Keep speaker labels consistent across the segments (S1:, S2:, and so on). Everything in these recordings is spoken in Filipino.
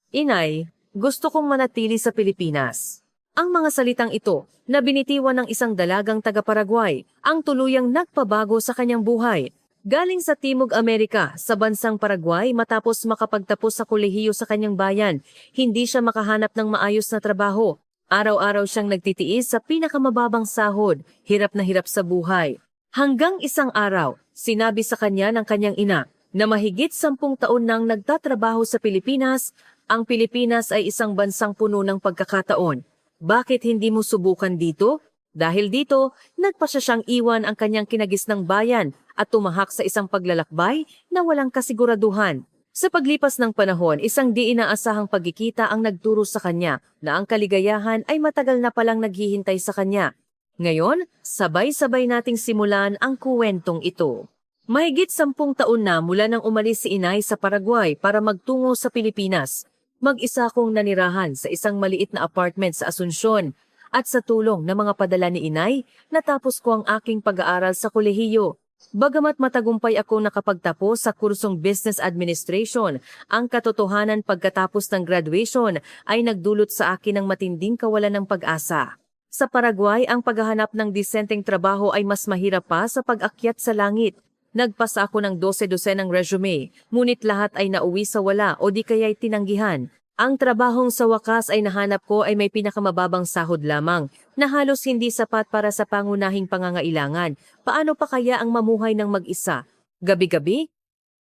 S1: Inay, gusto kong manatili sa Pilipinas. Ang mga salitang ito, na binitiwan ng isang dalagang taga-Paraguay, ang tuluyang nagpabago sa kanyang buhay. Galing sa Timog Amerika, sa bansang Paraguay matapos makapagtapos sa kolehiyo sa kanyang bayan, hindi siya makahanap ng maayos na trabaho. Araw-araw siyang nagtitiis sa pinakamababang sahod, hirap na hirap sa buhay. Hanggang isang araw, sinabi sa kanya ng kanyang ina na mahigit 10 taon nang nagtatrabaho sa Pilipinas, ang Pilipinas ay isang bansang puno ng pagkakataon. Bakit hindi mo subukan dito? Dahil dito, nagpasya siyang iwan ang kanyang kinagisnang bayan at tumahak sa isang paglalakbay na walang kasiguraduhan. Sa paglipas ng panahon, isang di inaasahang pagkikita ang nagturo sa kanya na ang kaligayahan ay matagal na palang naghihintay sa kanya. Ngayon, sabay-sabay nating simulan ang kuwentong ito. Mahigit 10 taon na mula nang umalis si Inay sa Paraguay para magtungo sa Pilipinas. Mag-isa kong nanirahan sa isang maliit na apartment sa Asunsyon at sa tulong ng mga padala ni Inay, natapos ko ang aking pag-aaral sa kolehiyo. Bagamat matagumpay ako nakapagtapos sa kursong Business Administration, ang katotohanan pagkatapos ng graduation ay nagdulot sa akin ng matinding kawalan ng pag-asa. Sa Paraguay, ang paghahanap ng disenteng trabaho ay mas mahirap pa sa pag-akyat sa langit. Nagpasa ako ng 12 ng resume, ngunit lahat ay nauwi sa wala o di kaya'y tinanggihan. Ang trabahong sa wakas ay nahanap ko ay may pinakamababang sahod lamang, na halos hindi sapat para sa pangunahing pangangailangan. Paano pa kaya ang mamuhay ng mag-isa? Gabi-gabi?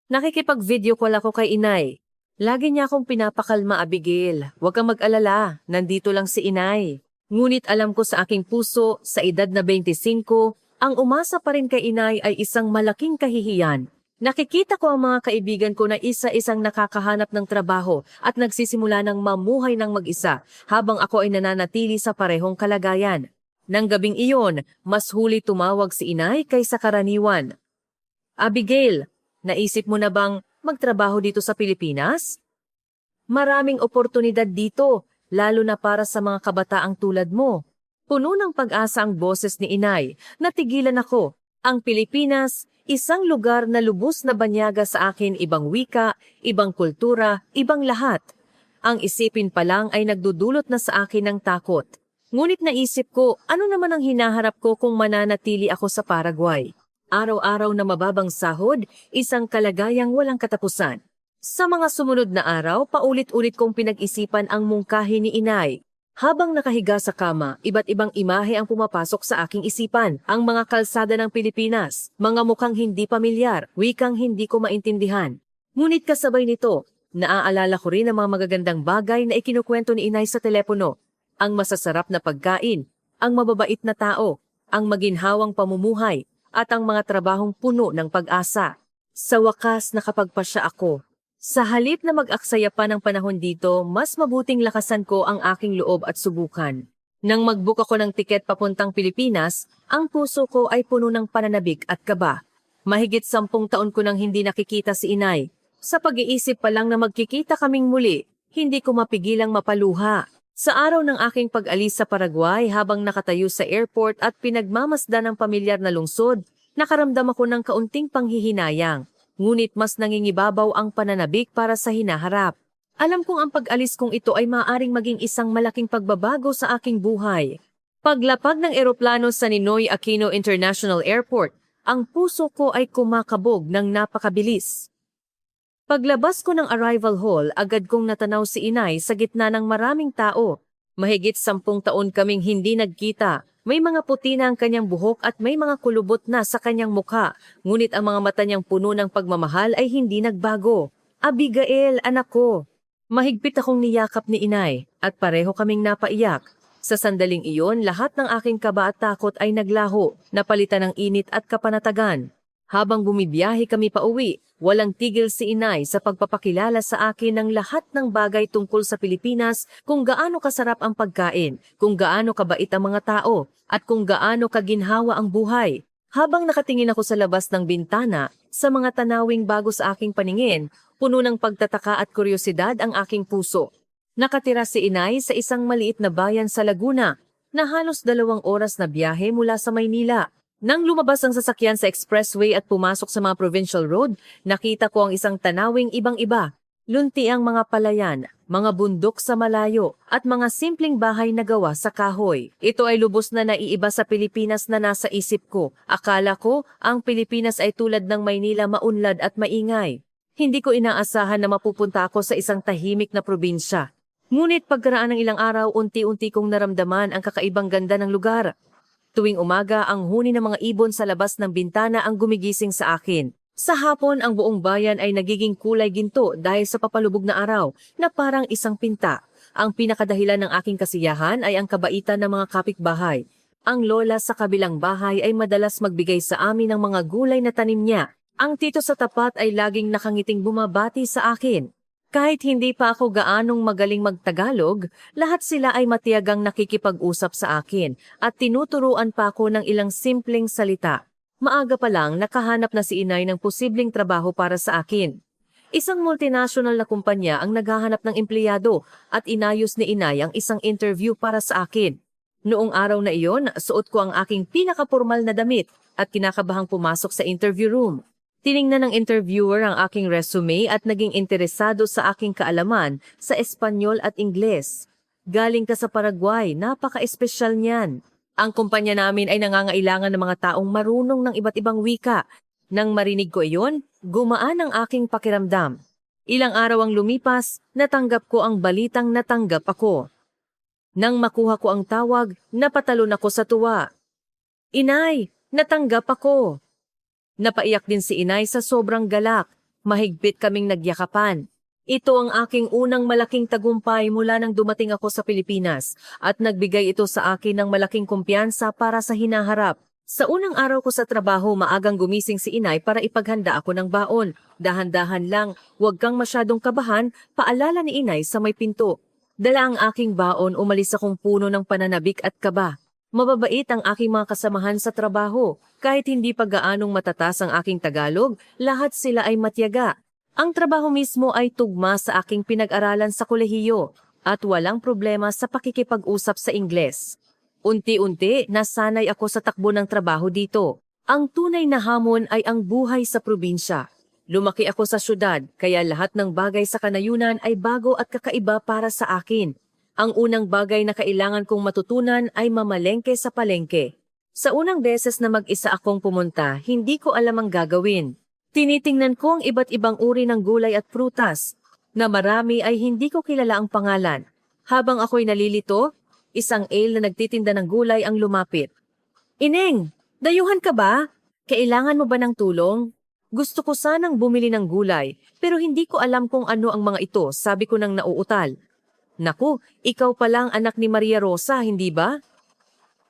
S1: Nakikipag-video call ako kay Inay. Lagi niya akong pinapakalma, Abigail. Huwag kang mag-alala, nandito lang si Inay. Ngunit alam ko sa aking puso, sa edad na 25, ang umasa pa rin kay Inay ay isang malaking kahihiyan. Nakikita ko ang mga kaibigan ko na isa-isang nakakahanap ng trabaho at nagsisimula ng mamuhay ng mag-isa habang ako ay nananatili sa parehong kalagayan. Nang gabing iyon, mas huli tumawag si Inay kaysa karaniwan. Abigail, naisip mo na bang magtrabaho dito sa Pilipinas? Maraming oportunidad dito, lalo na para sa mga kabataang tulad mo. Puno ng pag-asa ang boses ni Inay. Natigilan ako. Ang Pilipinas, isang lugar na lubos na banyaga sa akin, ibang wika, ibang kultura, ibang lahat. Ang isipin pa lang ay nagdudulot na sa akin ng takot. Ngunit naisip ko, ano naman ang hinaharap ko kung mananatili ako sa Paraguay? Araw-araw na mababang sahod, isang kalagayang walang katapusan. Sa mga sumunod na araw, paulit-ulit kong pinag-isipan ang mungkahi ni Inay. Habang nakahiga sa kama, iba't ibang imahe ang pumapasok sa aking isipan. Ang mga kalsada ng Pilipinas, mga mukhang hindi pamilyar, wikang hindi ko maintindihan. Ngunit kasabay nito, naaalala ko rin ang mga magagandang bagay na ikinukwento ni Inay sa telepono. Ang masasarap na pagkain, ang mababait na tao, ang maginhawang pamumuhay, at ang mga trabahong puno ng pag-asa. Sa wakas nakapagpasya ako. Sa halip na mag-aksaya pa ng panahon dito, mas mabuting lakasan ko ang aking loob at subukan. Nang mag-book ako ng tiket papuntang Pilipinas, ang puso ko ay puno ng pananabik at kaba. Mahigit 10 taon ko nang hindi nakikita si Inay. Sa pag-iisip pa lang na magkikita kaming muli, hindi ko mapigilang mapaluha. Sa araw ng aking pag-alis sa Paraguay habang nakatayo sa airport at pinagmamasdan ng pamilyar na lungsod, nakaramdam ako ng kaunting panghihinayang. Ngunit mas nangingibabaw ang pananabik para sa hinaharap. Alam kong ang pag-alis kong ito ay maaaring maging isang malaking pagbabago sa aking buhay. Paglapag ng eroplano sa Ninoy Aquino International Airport, ang puso ko ay kumakabog ng napakabilis. Paglabas ko ng arrival hall, agad kong natanaw si Inay sa gitna ng maraming tao. Mahigit 10 taon kaming hindi nagkita. May mga puti na ang kanyang buhok at may mga kulubot na sa kanyang mukha, ngunit ang mga mata niyang puno ng pagmamahal ay hindi nagbago. Abigail, anak ko! Mahigpit akong niyakap ni Inay at pareho kaming napaiyak. Sa sandaling iyon, lahat ng aking kaba at takot ay naglaho, napalitan ng init at kapanatagan. Habang bumibiyahe kami pauwi, walang tigil si Inay sa pagpapakilala sa akin ng lahat ng bagay tungkol sa Pilipinas, kung gaano kasarap ang pagkain, kung gaano kabait ang mga tao, at kung gaano kaginhawa ang buhay. Habang nakatingin ako sa labas ng bintana, sa mga tanawing bago sa aking paningin, puno ng pagtataka at kuryosidad ang aking puso. Nakatira si Inay sa isang maliit na bayan sa Laguna, na halos 2 oras na biyahe mula sa Maynila. Nang lumabas ang sasakyan sa expressway at pumasok sa mga provincial road, nakita ko ang isang tanawing ibang-iba. Lunti ang mga palayan, mga bundok sa malayo, at mga simpleng bahay na gawa sa kahoy. Ito ay lubos na naiiba sa Pilipinas na nasa isip ko. Akala ko, ang Pilipinas ay tulad ng Maynila, maunlad at maingay. Hindi ko inaasahan na mapupunta ako sa isang tahimik na probinsya. Ngunit pagkaraan ng ilang araw, unti-unti kong naramdaman ang kakaibang ganda ng lugar. Tuwing umaga, ang huni ng mga ibon sa labas ng bintana ang gumigising sa akin. Sa hapon, ang buong bayan ay nagiging kulay ginto dahil sa papalubog na araw na parang isang pinta. Ang pinakadahilan ng aking kasiyahan ay ang kabaitan ng mga kapitbahay. Ang lola sa kabilang bahay ay madalas magbigay sa amin ng mga gulay na tanim niya. Ang tito sa tapat ay laging nakangiting bumabati sa akin. Kahit hindi pa ako gaanong magaling magtagalog, lahat sila ay matiyagang nakikipag-usap sa akin at tinuturuan pa ako ng ilang simpleng salita. Maaga pa lang nakahanap na si inay ng posibleng trabaho para sa akin. Isang multinational na kumpanya ang naghahanap ng empleyado at inayos ni inay ang isang interview para sa akin. Noong araw na iyon, suot ko ang aking pinakapormal na damit at kinakabahang pumasok sa interview room. Tiningnan ng interviewer ang aking resume at naging interesado sa aking kaalaman sa Espanyol at Ingles. Galing ka sa Paraguay, napaka-espesyal niyan. Ang kumpanya namin ay nangangailangan ng mga taong marunong ng iba't ibang wika. Nang marinig ko iyon, gumaan ang aking pakiramdam. Ilang araw ang lumipas, natanggap ko ang balitang natanggap ako. Nang makuha ko ang tawag, napatalon ako sa tuwa. Inay, natanggap ako! Napaiyak din si inay sa sobrang galak. Mahigpit kaming nagyakapan. Ito ang aking unang malaking tagumpay mula nang dumating ako sa Pilipinas at nagbigay ito sa akin ng malaking kumpiyansa para sa hinaharap. Sa unang araw ko sa trabaho, maagang gumising si inay para ipaghanda ako ng baon. Dahan-dahan lang, huwag kang masyadong kabahan, paalala ni inay sa may pinto. Dala ang aking baon, umalis akong puno ng pananabik at kaba. Mababait ang aking mga kasamahan sa trabaho. Kahit hindi pa gaanong matatas ang aking Tagalog, lahat sila ay matyaga. Ang trabaho mismo ay tugma sa aking pinag-aralan sa kolehiyo at walang problema sa pakikipag-usap sa Ingles. Unti-unti, nasanay ako sa takbo ng trabaho dito. Ang tunay na hamon ay ang buhay sa probinsya. Lumaki ako sa syudad, kaya lahat ng bagay sa kanayunan ay bago at kakaiba para sa akin. Ang unang bagay na kailangan kong matutunan ay mamalengke sa palengke. Sa unang beses na mag-isa akong pumunta, hindi ko alam ang gagawin. Tinitingnan ko ang iba't ibang uri ng gulay at prutas, na marami ay hindi ko kilala ang pangalan. Habang ako'y nalilito, isang ale na nagtitinda ng gulay ang lumapit. Ineng, dayuhan ka ba? Kailangan mo ba ng tulong? Gusto ko sanang bumili ng gulay, pero hindi ko alam kung ano ang mga ito, sabi ko nang nauutal. Naku, ikaw palang anak ni Maria Rosa, hindi ba?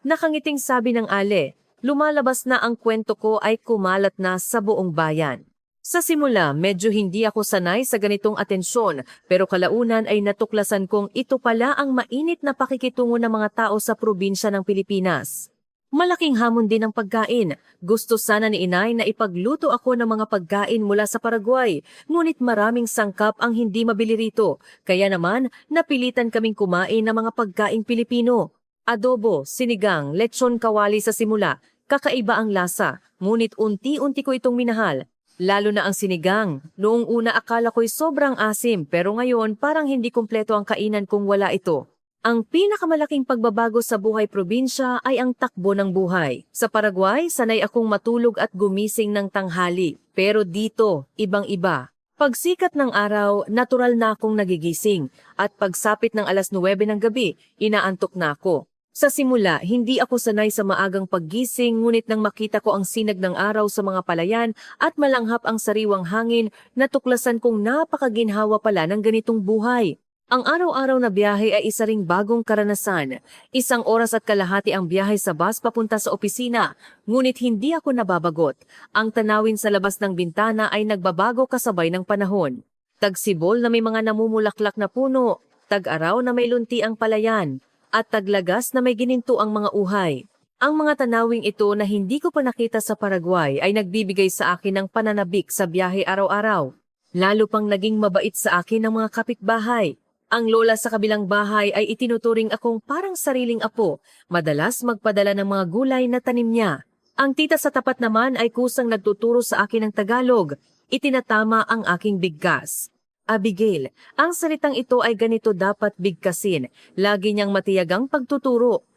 S1: Nakangiting sabi ng ale. Lumalabas na ang kwento ko ay kumalat na sa buong bayan. Sa simula, medyo hindi ako sanay sa ganitong atensyon, pero kalaunan ay natuklasan kong ito pala ang mainit na pakikitungo ng mga tao sa probinsya ng Pilipinas. Malaking hamon din ang pagkain. Gusto sana ni inay na ipagluto ako ng mga pagkain mula sa Paraguay, ngunit maraming sangkap ang hindi mabili rito, kaya naman napilitan kaming kumain ng mga pagkaing Pilipino. Adobo, sinigang, lechon kawali sa simula, kakaiba ang lasa, ngunit unti-unti ko itong minahal. Lalo na ang sinigang. Noong una akala ko'y sobrang asim, pero ngayon parang hindi kumpleto ang kainan kung wala ito. Ang pinakamalaking pagbabago sa buhay probinsya ay ang takbo ng buhay. Sa Paraguay, sanay akong matulog at gumising ng tanghali. Pero dito, ibang-iba. Pagsikat ng araw, natural na akong nagigising. At pagsapit ng alas 9 ng gabi, inaantok na ako. Sa simula, hindi ako sanay sa maagang paggising, ngunit nang makita ko ang sinag ng araw sa mga palayan at malanghap ang sariwang hangin, natuklasan kong napakaginhawa pala ng ganitong buhay. Ang araw-araw na biyahe ay isa ring bagong karanasan. 1 oras at kalahati ang biyahe sa bus papunta sa opisina, ngunit hindi ako nababagot. Ang tanawin sa labas ng bintana ay nagbabago kasabay ng panahon. Tagsibol na may mga namumulaklak na puno, tag-araw na may lunti ang palayan, at taglagas na may gininto ang mga uhay. Ang mga tanawing ito na hindi ko pa nakita sa Paraguay ay nagbibigay sa akin ng pananabik sa biyahe araw-araw. Lalo pang naging mabait sa akin ang mga kapitbahay. Ang lola sa kabilang bahay ay itinuturing akong parang sariling apo, madalas magpadala ng mga gulay na tanim niya. Ang tita sa tapat naman ay kusang nagtuturo sa akin ng Tagalog, itinatama ang aking bigkas. Abigail, ang salitang ito ay ganito dapat bigkasin. Lagi niyang matiyagang pagtuturo.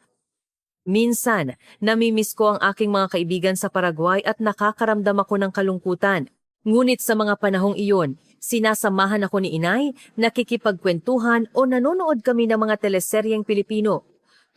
S1: Minsan, namimiss ko ang aking mga kaibigan sa Paraguay at nakakaramdam ako ng kalungkutan. Ngunit sa mga panahong iyon, sinasamahan ako ni inay, nakikipagkwentuhan o nanonood kami ng mga teleseryeng Pilipino.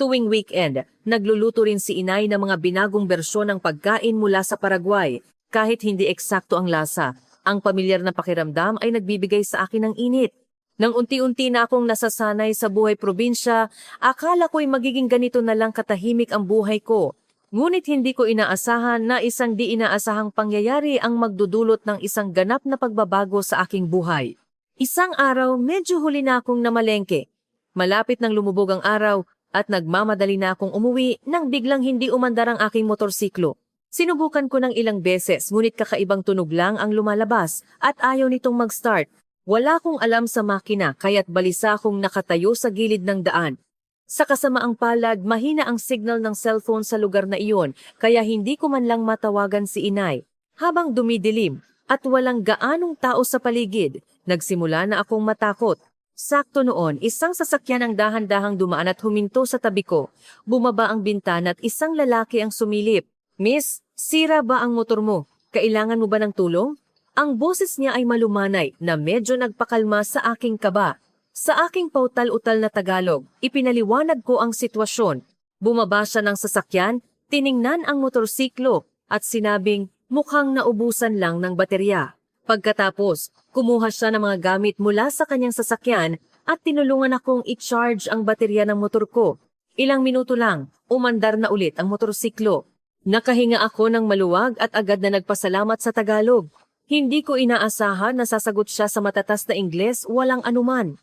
S1: Tuwing weekend, nagluluto rin si inay ng mga binagong bersyon ng pagkain mula sa Paraguay. Kahit hindi eksakto ang lasa, ang pamilyar na pakiramdam ay nagbibigay sa akin ng init. Nang unti-unti na akong nasasanay sa buhay probinsya, akala ko'y magiging ganito na lang katahimik ang buhay ko. Ngunit hindi ko inaasahan na isang di inaasahang pangyayari ang magdudulot ng isang ganap na pagbabago sa aking buhay. Isang araw, medyo huli na akong namalengke. Malapit nang lumubog ang araw at nagmamadali na akong umuwi nang biglang hindi umandar ang aking motorsiklo. Sinubukan ko ng ilang beses ngunit kakaibang tunog lang ang lumalabas at ayaw nitong mag-start. Wala akong alam sa makina kaya't balisa akong nakatayo sa gilid ng daan. Sa kasamaang palad, mahina ang signal ng cellphone sa lugar na iyon kaya hindi ko man lang matawagan si inay. Habang dumidilim at walang gaanong tao sa paligid, nagsimula na akong matakot. Sakto noon, isang sasakyan ang dahan-dahang dumaan at huminto sa tabi ko. Bumaba ang bintana at isang lalaki ang sumilip. "Miss, sira ba ang motor mo? Kailangan mo ba ng tulong?" Ang boses niya ay malumanay na medyo nagpakalma sa aking kaba. Sa aking pautal-utal na Tagalog, ipinaliwanag ko ang sitwasyon. Bumaba siya ng sasakyan, tiningnan ang motorsiklo at sinabing mukhang naubusan lang ng baterya. Pagkatapos, kumuha siya ng mga gamit mula sa kanyang sasakyan at tinulungan akong i-charge ang baterya ng motor ko. Ilang minuto lang, umandar na ulit ang motorsiklo. Nakahinga ako ng maluwag at agad na nagpasalamat sa Tagalog. Hindi ko inaasahan na sasagot siya sa matatas na Ingles walang anuman.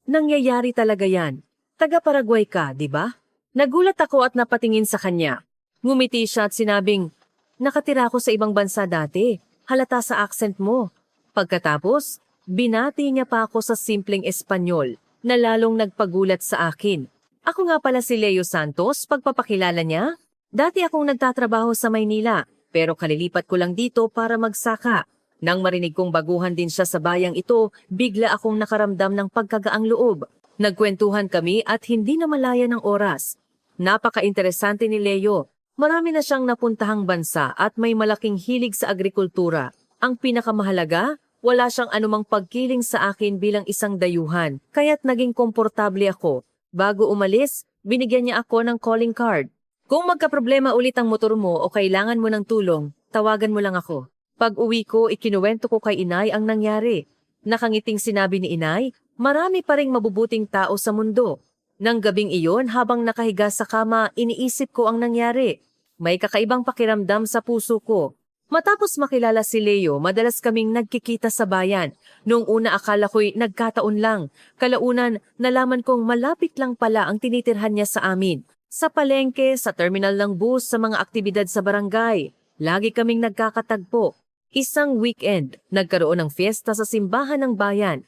S1: Nangyayari talaga yan. Taga-Paraguay ka, di ba? Nagulat ako at napatingin sa kanya. Ngumiti siya at sinabing, "Nakatira ako sa ibang bansa dati. Halata sa accent mo." Pagkatapos, binati niya pa ako sa simpleng Espanyol na lalong nagpagulat sa akin. Ako nga pala si Leo Santos, pagpapakilala niya. Dati akong nagtatrabaho sa Maynila. Pero kalilipat ko lang dito para magsaka. Nang marinig kong baguhan din siya sa bayang ito, bigla akong nakaramdam ng pagkagaang loob. Nagkwentuhan kami at hindi na malaya ng oras. Napaka-interesante ni Leo. Marami na siyang napuntahang bansa at may malaking hilig sa agrikultura. Ang pinakamahalaga, wala siyang anumang pagkiling sa akin bilang isang dayuhan, kaya't naging komportable ako. Bago umalis, binigyan niya ako ng calling card. "Kung magkaproblema ulit ang motor mo o kailangan mo ng tulong, tawagan mo lang ako." Pag-uwi ko, ikinuwento ko kay inay ang nangyari. Nakangiting sinabi ni inay, marami pa ring mabubuting tao sa mundo. Nang gabing iyon, habang nakahiga sa kama, iniisip ko ang nangyari. May kakaibang pakiramdam sa puso ko. Matapos makilala si Leo, madalas kaming nagkikita sa bayan. Noong una akala ko'y nagkataon lang. Kalaunan, nalaman kong malapit lang pala ang tinitirhan niya sa amin. Sa palengke, sa terminal ng bus, sa mga aktibidad sa barangay. Lagi kaming nagkakatagpo. Isang weekend, nagkaroon ng fiesta sa simbahan ng bayan.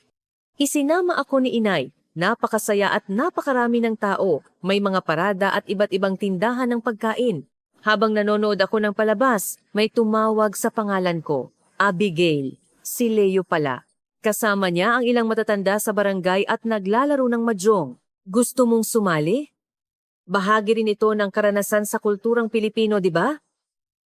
S1: Isinama ako ni inay. Napakasaya at napakarami ng tao. May mga parada at iba't ibang tindahan ng pagkain. Habang nanonood ako ng palabas, may tumawag sa pangalan ko. Abigail. Si Leo pala. Kasama niya ang ilang matatanda sa barangay at naglalaro ng mahjong. "Gusto mong sumali?" Bahagi rin ito ng karanasan sa kulturang Pilipino, di ba?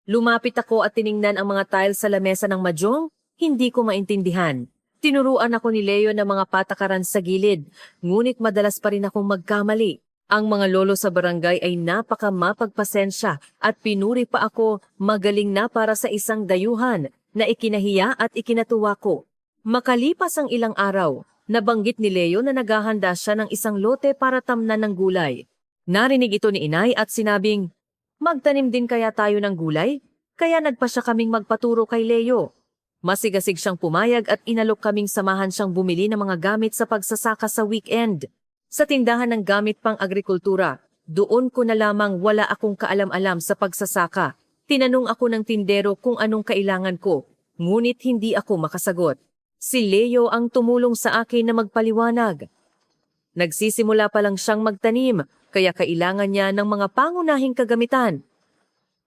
S1: Lumapit ako at tiningnan ang mga tiles sa lamesa ng mahjong. Hindi ko maintindihan. Tinuruan ako ni Leo ng mga patakaran sa gilid, ngunit madalas pa rin akong magkamali. Ang mga lolo sa barangay ay napaka-mapagpasensya at pinuri pa ako magaling na para sa isang dayuhan na ikinahiya at ikinatuwa ko. Makalipas ang ilang araw, nabanggit ni Leo na naghahanda siya ng isang lote para tamnan ng gulay. Narinig ito ni inay at sinabing, "Magtanim din kaya tayo ng gulay?" Kaya nagpa siya kaming magpaturo kay Leo. Masigasig siyang pumayag at inalok kaming samahan siyang bumili ng mga gamit sa pagsasaka sa weekend. Sa tindahan ng gamit pang agrikultura, doon ko na lamang wala akong kaalam-alam sa pagsasaka. Tinanong ako ng tindero kung anong kailangan ko, ngunit hindi ako makasagot. Si Leo ang tumulong sa akin na magpaliwanag. Nagsisimula pa lang siyang magtanim, kaya kailangan niya ng mga pangunahing kagamitan.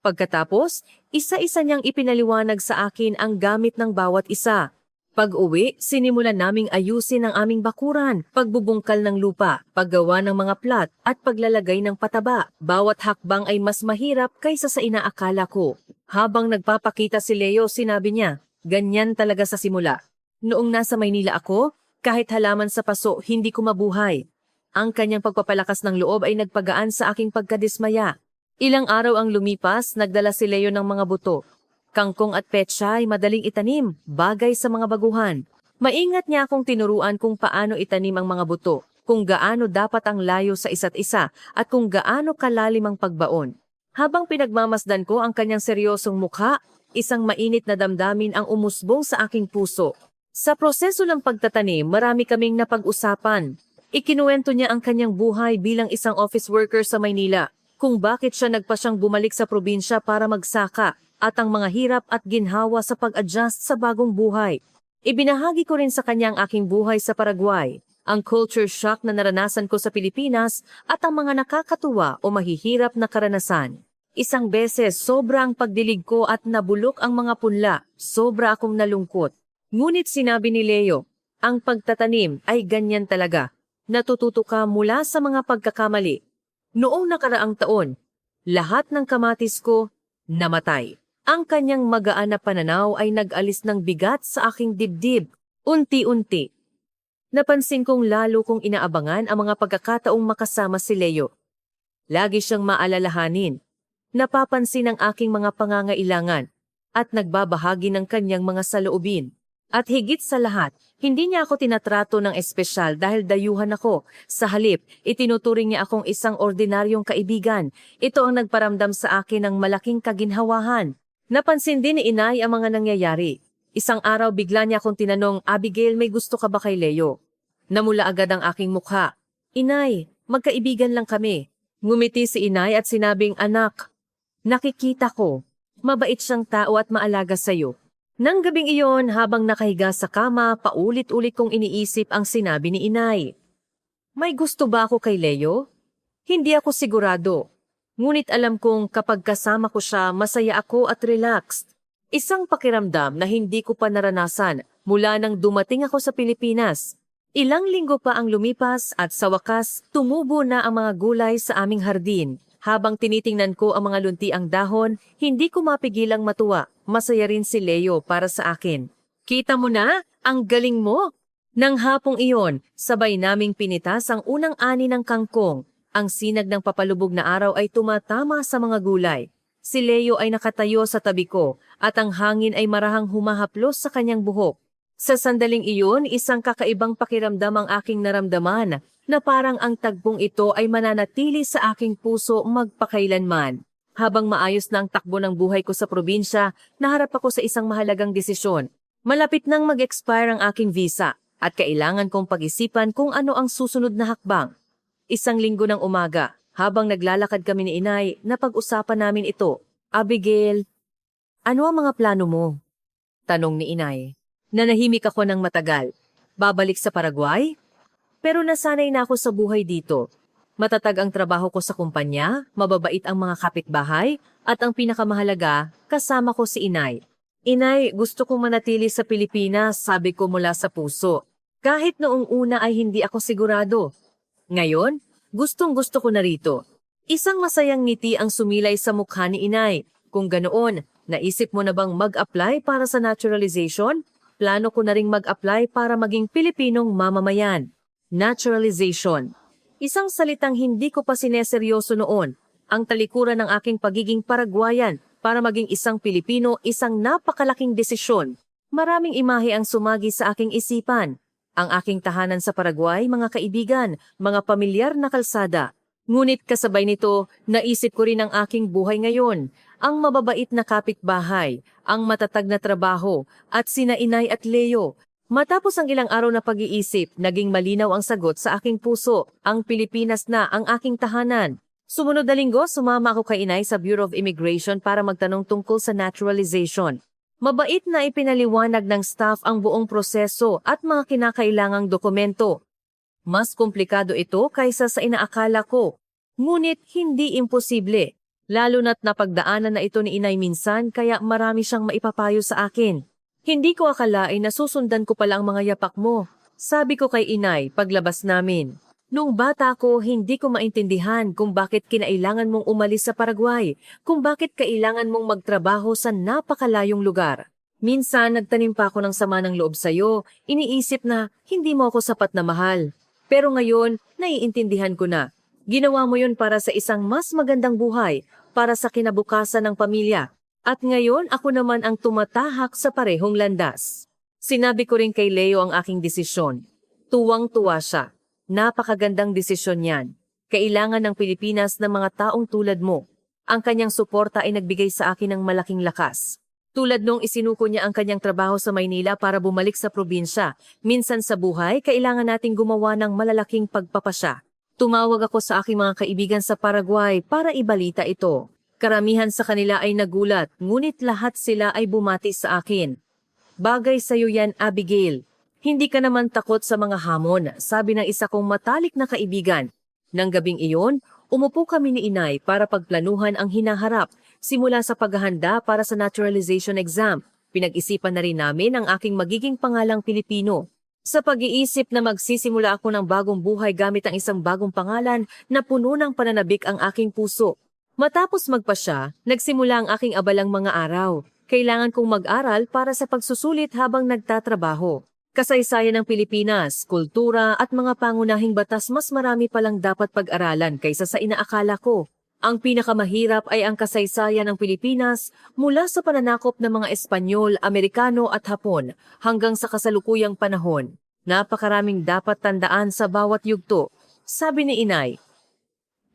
S1: Pagkatapos, isa-isa niyang ipinaliwanag sa akin ang gamit ng bawat isa. Pag-uwi, sinimulan naming ayusin ang aming bakuran, pagbubungkal ng lupa, paggawa ng mga plat at paglalagay ng pataba. Bawat hakbang ay mas mahirap kaysa sa inaakala ko. Habang nagpapakita si Leo, sinabi niya, ganyan talaga sa simula. Noong nasa Maynila ako, kahit halaman sa paso, hindi ko mabuhay. Ang kanyang pagpapalakas ng loob ay nagpagaan sa aking pagkadismaya. Ilang araw ang lumipas, nagdala si Leo ng mga buto. Kangkong at petsa ay madaling itanim, bagay sa mga baguhan. Maingat niya akong tinuruan kung paano itanim ang mga buto, kung gaano dapat ang layo sa isa't isa, at kung gaano kalalim ang pagbaon. Habang pinagmamasdan ko ang kanyang seryosong mukha, isang mainit na damdamin ang umusbong sa aking puso. Sa proseso ng pagtatanim, marami kaming napag-usapan. Ikinuwento niya ang kanyang buhay bilang isang office worker sa Maynila, kung bakit siya nagpasyang bumalik sa probinsya para magsaka, at ang mga hirap at ginhawa sa pag-adjust sa bagong buhay. Ibinahagi ko rin sa kanya ang aking buhay sa Paraguay, ang culture shock na naranasan ko sa Pilipinas at ang mga nakakatuwa o mahihirap na karanasan. Isang beses, sobrang pagdilig ko at nabulok ang mga punla, sobra akong nalungkot. Ngunit sinabi ni Leo, ang pagtatanim ay ganyan talaga. Natututo ka mula sa mga pagkakamali. Noong nakaraang taon, lahat ng kamatis ko namatay. Ang kanyang magaan na pananaw ay nag-alis ng bigat sa aking dibdib, unti-unti. Napansin kong lalo kong inaabangan ang mga pagkakataong makasama si Leo. Lagi siyang maalalahanin, napapansin ang aking mga pangangailangan, at nagbabahagi ng kanyang mga saloobin. At higit sa lahat, hindi niya ako tinatrato ng espesyal dahil dayuhan ako. Sa halip, itinuturing niya akong isang ordinaryong kaibigan. Ito ang nagparamdam sa akin ng malaking kaginhawahan. Napansin din ni Inay ang mga nangyayari. Isang araw bigla niya akong tinanong, Abigail, may gusto ka ba kay Leo? Namula agad ang aking mukha. Inay, magkaibigan lang kami. Ngumiti si Inay at sinabing, anak, nakikita ko. Mabait siyang tao at maalaga sa'yo. Nang gabing iyon, habang nakahiga sa kama, paulit-ulit kong iniisip ang sinabi ni Inay. May gusto ba ako kay Leo? Hindi ako sigurado. Ngunit alam kong kapag kasama ko siya, masaya ako at relaxed. Isang pakiramdam na hindi ko pa naranasan mula nang dumating ako sa Pilipinas. Ilang linggo pa ang lumipas at sa wakas, tumubo na ang mga gulay sa aming hardin. Habang tinitingnan ko ang mga luntiang dahon, hindi ko mapigilang matuwa. Masaya rin si Leo para sa akin. Kita mo na, ang galing mo! Nang hapong iyon, sabay naming pinitas ang unang ani ng kangkong. Ang sinag ng papalubog na araw ay tumatama sa mga gulay. Si Leo ay nakatayo sa tabi ko at ang hangin ay marahang humahaplos sa kanyang buhok. Sa sandaling iyon, isang kakaibang pakiramdam ang aking naramdaman na parang ang tagpong ito ay mananatili sa aking puso magpakailanman. Habang maayos na ang takbo ng buhay ko sa probinsya, naharap ako sa isang mahalagang desisyon. Malapit nang mag-expire ang aking visa at kailangan kong pag-isipan kung ano ang susunod na hakbang. Isang linggo ng umaga, habang naglalakad kami ni Inay, napag-usapan namin ito. Abigail, ano ang mga plano mo? Tanong ni Inay. Nanahimik ako ng matagal. Babalik sa Paraguay? Pero nasanay na ako sa buhay dito. Matatag ang trabaho ko sa kumpanya, mababait ang mga kapitbahay, at ang pinakamahalaga, kasama ko si Inay. Inay, gusto kong manatili sa Pilipinas, sabi ko mula sa puso. Kahit noong una ay hindi ako sigurado. Ngayon, gustong-gusto ko na rito. Isang masayang ngiti ang sumilay sa mukha ni Inay. Kung ganoon, naisip mo na bang mag-apply para sa naturalization? Plano ko na ring mag-apply para maging Pilipinong mamamayan. Naturalization. Isang salitang hindi ko pa sineseryoso noon. Ang talikuran ng aking pagiging Paraguayan para maging isang Pilipino, isang napakalaking desisyon. Maraming imahe ang sumagi sa aking isipan. Ang aking tahanan sa Paraguay, mga kaibigan, mga pamilyar na kalsada. Ngunit kasabay nito, naisip ko rin ang aking buhay ngayon. Ang mababait na kapitbahay, ang matatag na trabaho, at sina Inay at Leo. Matapos ang ilang araw na pag-iisip, naging malinaw ang sagot sa aking puso. Ang Pilipinas na ang aking tahanan. Sumunod na linggo, sumama ako kay Inay sa Bureau of Immigration para magtanong tungkol sa naturalization. Mabait na ipinaliwanag ng staff ang buong proseso at mga kinakailangang dokumento. Mas komplikado ito kaysa sa inaakala ko. Ngunit hindi imposible. Lalo na't napagdaanan na ito ni Inay minsan kaya marami siyang maipapayo sa akin. Hindi ko akalain na susundan ko pala ang mga yapak mo. Sabi ko kay inay paglabas namin. Nung bata ko, hindi ko maintindihan kung bakit kinailangan mong umalis sa Paraguay, kung bakit kailangan mong magtrabaho sa napakalayong lugar. Minsan, nagtanim pa ako ng sama ng loob sa'yo, iniisip na hindi mo ako sapat na mahal. Pero ngayon, naiintindihan ko na. Ginawa mo yun para sa isang mas magandang buhay, para sa kinabukasan ng pamilya. At ngayon, ako naman ang tumatahak sa parehong landas. Sinabi ko rin kay Leo ang aking desisyon. Tuwang-tuwa siya. Napakagandang desisyon yan. Kailangan ng Pilipinas ng mga taong tulad mo. Ang kanyang suporta ay nagbigay sa akin ng malaking lakas. Tulad nung isinuko niya ang kanyang trabaho sa Maynila para bumalik sa probinsya, minsan sa buhay, kailangan nating gumawa ng malalaking pagpapasya. Tumawag ako sa aking mga kaibigan sa Paraguay para ibalita ito. Karamihan sa kanila ay nagulat, ngunit lahat sila ay bumati sa akin. Bagay sa'yo yan, Abigail. Hindi ka naman takot sa mga hamon, sabi ng isa kong matalik na kaibigan. Nang gabing iyon, umupo kami ni inay para pagplanuhan ang hinaharap. Simula sa paghahanda para sa naturalization exam, pinag-isipan na rin namin ang aking magiging pangalang Pilipino. Sa pag-iisip na magsisimula ako ng bagong buhay gamit ang isang bagong pangalan na puno ng pananabik ang aking puso. Matapos magpasya, nagsimula ang aking abalang mga araw. Kailangan kong mag-aral para sa pagsusulit habang nagtatrabaho. Kasaysayan ng Pilipinas, kultura at mga pangunahing batas mas marami palang dapat pag-aralan kaysa sa inaakala ko. Ang pinakamahirap ay ang kasaysayan ng Pilipinas mula sa pananakop ng mga Espanyol, Amerikano at Hapon hanggang sa kasalukuyang panahon. Napakaraming dapat tandaan sa bawat yugto, sabi ni inay.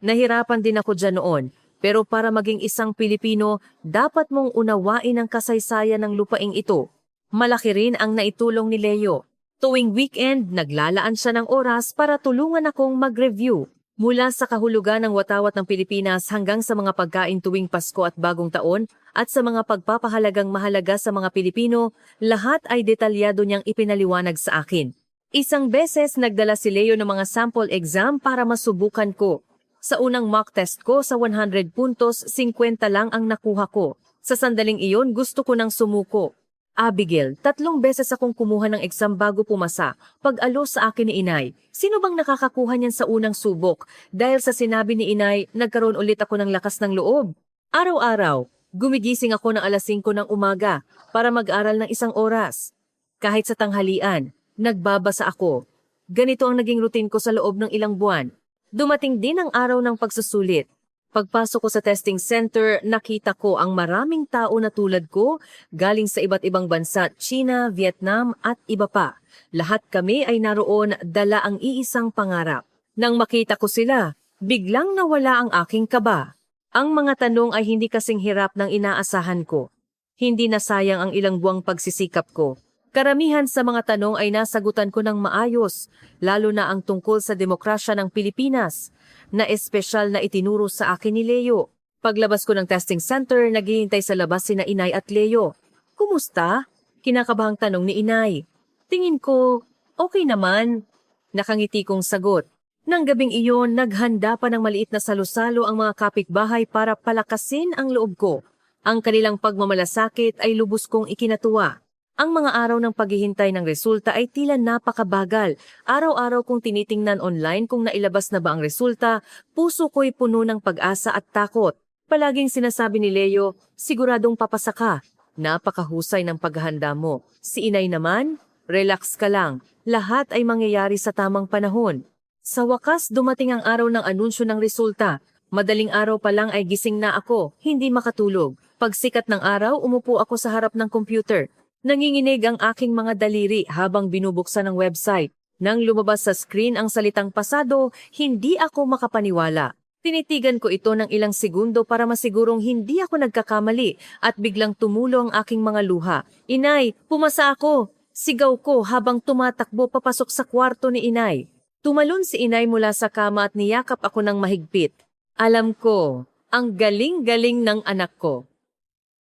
S1: Nahirapan din ako dyan noon, pero para maging isang Pilipino, dapat mong unawain ang kasaysayan ng lupaing ito. Malaki rin ang naitulong ni Leo. Tuwing weekend, naglalaan siya ng oras para tulungan akong mag-review. Mula sa kahulugan ng watawat ng Pilipinas hanggang sa mga pagkain tuwing Pasko at Bagong Taon at sa mga pagpapahalagang mahalaga sa mga Pilipino, lahat ay detalyado niyang ipinaliwanag sa akin. Isang beses nagdala si Leo ng mga sample exam para masubukan ko. Sa unang mock test ko sa 100 puntos, 50 lang ang nakuha ko. Sa sandaling iyon, gusto ko nang sumuko. Abigail, 3 beses akong kumuha ng exam bago pumasa. Pag-alo sa akin ni inay, sino bang nakakakuha niyan sa unang subok? Dahil sa sinabi ni inay, nagkaroon ulit ako ng lakas ng loob. Araw-araw, gumigising ako ng alas 5 ng umaga para mag-aral ng 1 oras. Kahit sa tanghalian, nagbabasa ako. Ganito ang naging routine ko sa loob ng ilang buwan. Dumating din ang araw ng pagsusulit. Pagpasok ko sa testing center, nakita ko ang maraming tao na tulad ko, galing sa iba't ibang bansa, China, Vietnam at iba pa. Lahat kami ay naroon, dala ang iisang pangarap. Nang makita ko sila, biglang nawala ang aking kaba. Ang mga tanong ay hindi kasing hirap ng inaasahan ko. Hindi nasayang ang ilang buwang pagsisikap ko. Karamihan sa mga tanong ay nasagutan ko ng maayos, lalo na ang tungkol sa demokrasya ng Pilipinas, na espesyal na itinuro sa akin ni Leo. Paglabas ko ng testing center, naghihintay sa labas sina inay at Leo. Kumusta? Kinakabahang tanong ni inay. Tingin ko, okay naman. Nakangiti kong sagot. Nang gabing iyon, naghanda pa ng maliit na salusalo ang mga kapitbahay para palakasin ang loob ko. Ang kanilang pagmamalasakit ay lubos kong ikinatuwa. Ang mga araw ng paghihintay ng resulta ay tila napakabagal. Araw-araw kong tinitingnan online kung nailabas na ba ang resulta, puso ko'y puno ng pag-asa at takot. Palaging sinasabi ni Leo, siguradong papasa ka. Napakahusay ng paghahanda mo. Si inay naman, relax ka lang. Lahat ay mangyayari sa tamang panahon. Sa wakas, dumating ang araw ng anunsyo ng resulta. Madaling araw pa lang ay gising na ako, hindi makatulog. Pagsikat ng araw, umupo ako sa harap ng computer. Nanginginig ang aking mga daliri habang binubuksan ang website. Nang lumabas sa screen ang salitang pasado, hindi ako makapaniwala. Tinitigan ko ito ng ilang segundo para masigurong hindi ako nagkakamali at biglang tumulo ang aking mga luha. Inay, pumasa ako! Sigaw ko habang tumatakbo papasok sa kwarto ni inay. Tumalon si inay mula sa kama at niyakap ako ng mahigpit. Alam ko, ang galing-galing ng anak ko.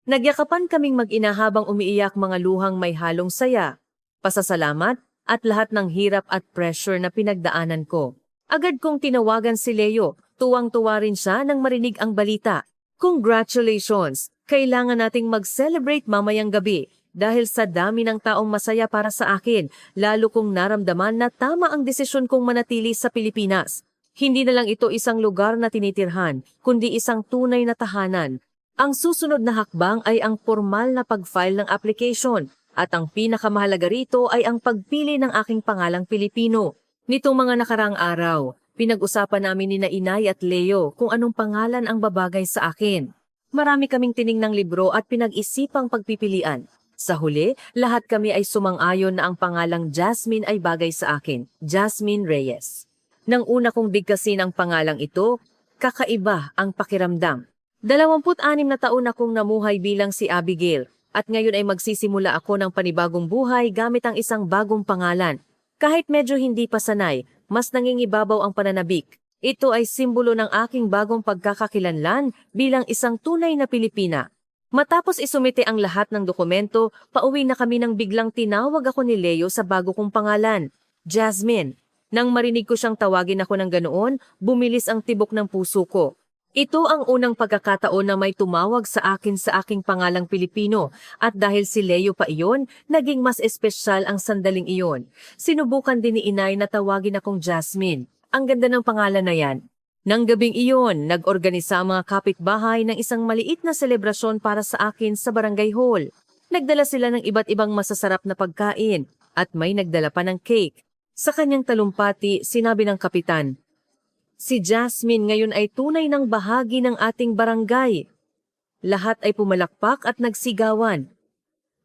S1: Nagyakapan kaming mag-ina habang umiiyak mga luhang may halong saya, pasasalamat at lahat ng hirap at pressure na pinagdaanan ko. Agad kong tinawagan si Leo, tuwang-tuwa rin siya nang marinig ang balita. Congratulations! Kailangan nating mag-celebrate mamayang gabi. dahil sa dami ng taong masaya para sa akin, lalo kong naramdaman na tama ang desisyon kong manatili sa Pilipinas. Hindi na lang ito isang lugar na tinitirhan, kundi isang tunay na tahanan. Ang susunod na hakbang ay ang formal na pag-file ng application at ang pinakamahalaga rito ay ang pagpili ng aking pangalang Pilipino. Nitong mga nakaraang araw, pinag-usapan namin ni Inay at Leo kung anong pangalan ang babagay sa akin. Marami kaming tiningnang libro at pinag-isipang pagpipilian. Sa huli, lahat kami ay sumang-ayon na ang pangalang Jasmine ay bagay sa akin, Jasmine Reyes. Nang una kong bigkasin ang pangalang ito, kakaiba ang pakiramdam. 26 na taon akong namuhay bilang si Abigail at ngayon ay magsisimula ako ng panibagong buhay gamit ang isang bagong pangalan. Kahit medyo hindi pa sanay, mas nangingibabaw ang pananabik. Ito ay simbolo ng aking bagong pagkakakilanlan bilang isang tunay na Pilipina. Matapos isumite ang lahat ng dokumento, pauwi na kami nang biglang tinawag ako ni Leo sa bago kong pangalan, Jasmine. Nang marinig ko siyang tawagin ako ng ganoon, bumilis ang tibok ng puso ko. Ito ang unang pagkakataon na may tumawag sa akin sa aking pangalang Pilipino at dahil si Leo pa iyon, naging mas espesyal ang sandaling iyon. Sinubukan din ni Inay na tawagin akong Jasmine. Ang ganda ng pangalan na yan. Nang gabing iyon, nag-organisa ang mga kapitbahay ng isang maliit na selebrasyon para sa akin sa barangay hall. Nagdala sila ng iba't ibang masasarap na pagkain at may nagdala pa ng cake. Sa kanyang talumpati, sinabi ng kapitan, "Si Jasmine ngayon ay tunay ng bahagi ng ating barangay." Lahat ay pumalakpak at nagsigawan.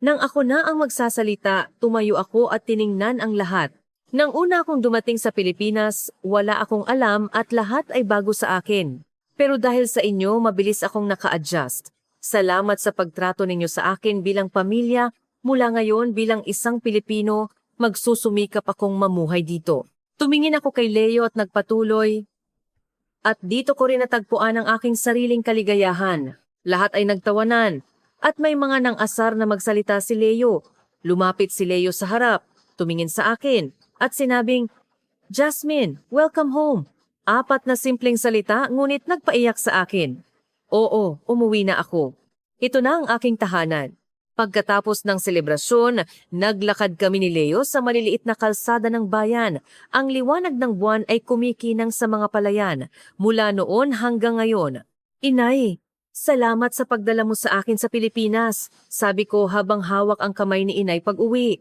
S1: Nang ako na ang magsasalita, tumayo ako at tiningnan ang lahat. Nang una akong dumating sa Pilipinas, wala akong alam at lahat ay bago sa akin. Pero dahil sa inyo, mabilis akong naka-adjust. Salamat sa pagtrato ninyo sa akin bilang pamilya. Mula ngayon bilang isang Pilipino, magsusumikap akong mamuhay dito. Tumingin ako kay Leo at nagpatuloy. At dito ko rin natagpuan ang aking sariling kaligayahan. Lahat ay nagtawanan. At may mga nang-asar na magsalita si Leo. Lumapit si Leo sa harap, tumingin sa akin, at sinabing, "Jasmine, welcome home." 4 na simpleng salita ngunit nagpaiyak sa akin. Oo, umuwi na ako. Ito na ang aking tahanan. Pagkatapos ng selebrasyon, naglakad kami ni Leo sa maliliit na kalsada ng bayan. Ang liwanag ng buwan ay kumikinang sa mga palayan, mula noon hanggang ngayon. "Inay, salamat sa pagdala mo sa akin sa Pilipinas," sabi ko habang hawak ang kamay ni Inay pag-uwi.